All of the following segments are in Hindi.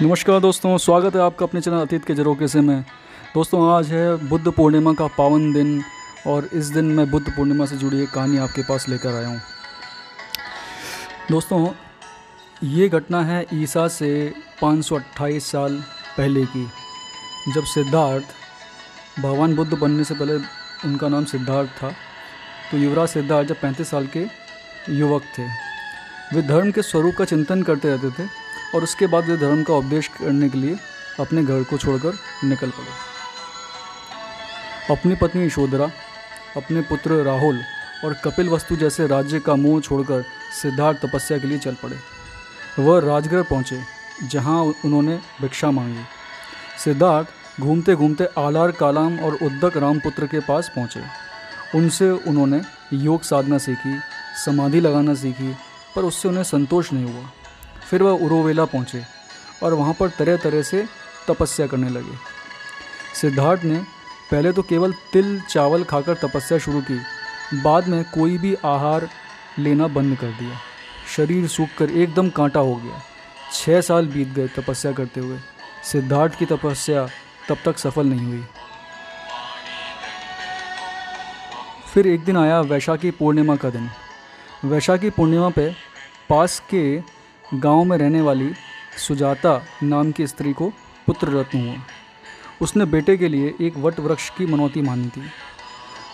नमस्कार दोस्तों, स्वागत है आपका अपने चैनल अतीत के झरोखे से। मैं दोस्तों आज है बुद्ध पूर्णिमा का पावन दिन और इस दिन मैं बुद्ध पूर्णिमा से जुड़ी एक कहानी आपके पास लेकर आया हूँ। दोस्तों ये घटना है ईसा से 528 साल पहले की, जब सिद्धार्थ भगवान बुद्ध बनने से पहले उनका नाम सिद्धार्थ था। तो युवराज सिद्धार्थ जब 35 साल के युवक थे, वे धर्म के स्वरूप का चिंतन करते रहते थे और उसके बाद वे धर्म का उपदेश करने के लिए अपने घर को छोड़कर निकल पड़े। अपनी पत्नी यशोधरा, अपने पुत्र राहुल और कपिलवस्तु जैसे राज्य का मोह छोड़कर सिद्धार्थ तपस्या के लिए चल पड़े। वह राजगृह पहुँचे, जहाँ उन्होंने भिक्षा मांगी। सिद्धार्थ घूमते घूमते आलार कालाम और उद्दक रामपुत्र के पास पहुँचे। उनसे उन्होंने योग साधना सीखी, समाधि लगाना सीखी, पर उससे उन्हें संतोष नहीं हुआ। फिर वह उरोवेला पहुँचे और वहाँ पर तरह तरह से तपस्या करने लगे। सिद्धार्थ ने पहले तो केवल तिल चावल खाकर तपस्या शुरू की, बाद में कोई भी आहार लेना बंद कर दिया। शरीर सूखकर एकदम कांटा हो गया। 6 साल बीत गए तपस्या करते हुए। सिद्धार्थ की तपस्या तब तक सफल नहीं हुई। फिर एक दिन आया वैशाखी पूर्णिमा का दिन। वैशाखी पूर्णिमा पे पास के गांव में रहने वाली सुजाता नाम की स्त्री को पुत्र रत्न हुआ। उसने बेटे के लिए एक वट वृक्ष की मनौती मानी थी।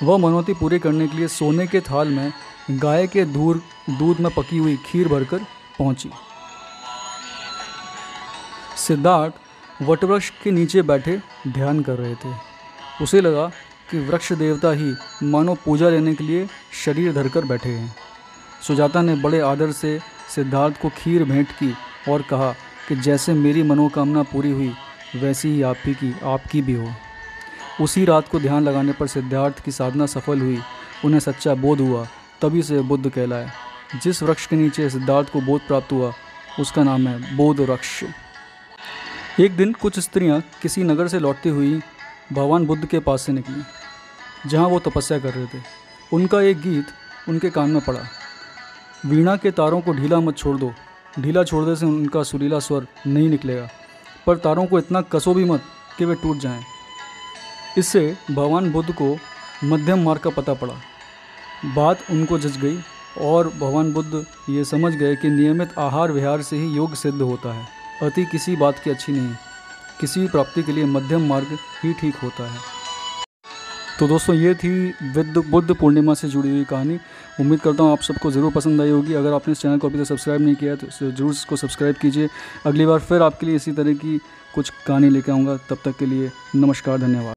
वह मनौती पूरी करने के लिए सोने के थाल में गाय के दूध में पकी हुई खीर भरकर पहुंची। सिद्धार्थ वटवृक्ष के नीचे बैठे ध्यान कर रहे थे। उसे लगा कि वृक्ष देवता ही मानो पूजा लेने के लिए शरीर धरकर बैठे हैं। सुजाता ने बड़े आदर से सिद्धार्थ को खीर भेंट की और कहा कि जैसे मेरी मनोकामना पूरी हुई वैसी ही आपकी भी हो। उसी रात को ध्यान लगाने पर सिद्धार्थ की साधना सफल हुई। उन्हें सच्चा बोध हुआ, तभी से बुद्ध कहलाए। जिस वृक्ष के नीचे सिद्धार्थ को बोध प्राप्त हुआ उसका नाम है बोध वृक्ष। एक दिन कुछ स्त्रियां किसी नगर से लौटती हुई भगवान बुद्ध के पास से निकली, जहां वो तपस्या कर रहे थे। उनका एक गीत उनके कान में पड़ा। वीणा के तारों को ढीला मत छोड़ दो, ढीला छोड़ने से उनका सुरीला स्वर नहीं निकलेगा, पर तारों को इतना कसो भी मत कि वे टूट जाएं। इससे भगवान बुद्ध को मध्यम मार्ग का पता पड़ा। बात उनको जच गई और भगवान बुद्ध ये समझ गए कि नियमित आहार विहार से ही योग सिद्ध होता है। अति किसी बात की अच्छी नहीं। किसी भी प्राप्ति के लिए मध्यम मार्ग ही ठीक होता है। तो दोस्तों ये थी बुद्ध पूर्णिमा से जुड़ी हुई कहानी। उम्मीद करता हूँ आप सबको ज़रूर पसंद आई होगी। अगर आपने इस चैनल को अभी तक सब्सक्राइब नहीं किया है तो ज़रूर इसको सब्सक्राइब कीजिए। अगली बार फिर आपके लिए इसी तरह की कुछ कहानी लेकर आऊँगा। तब तक के लिए नमस्कार, धन्यवाद।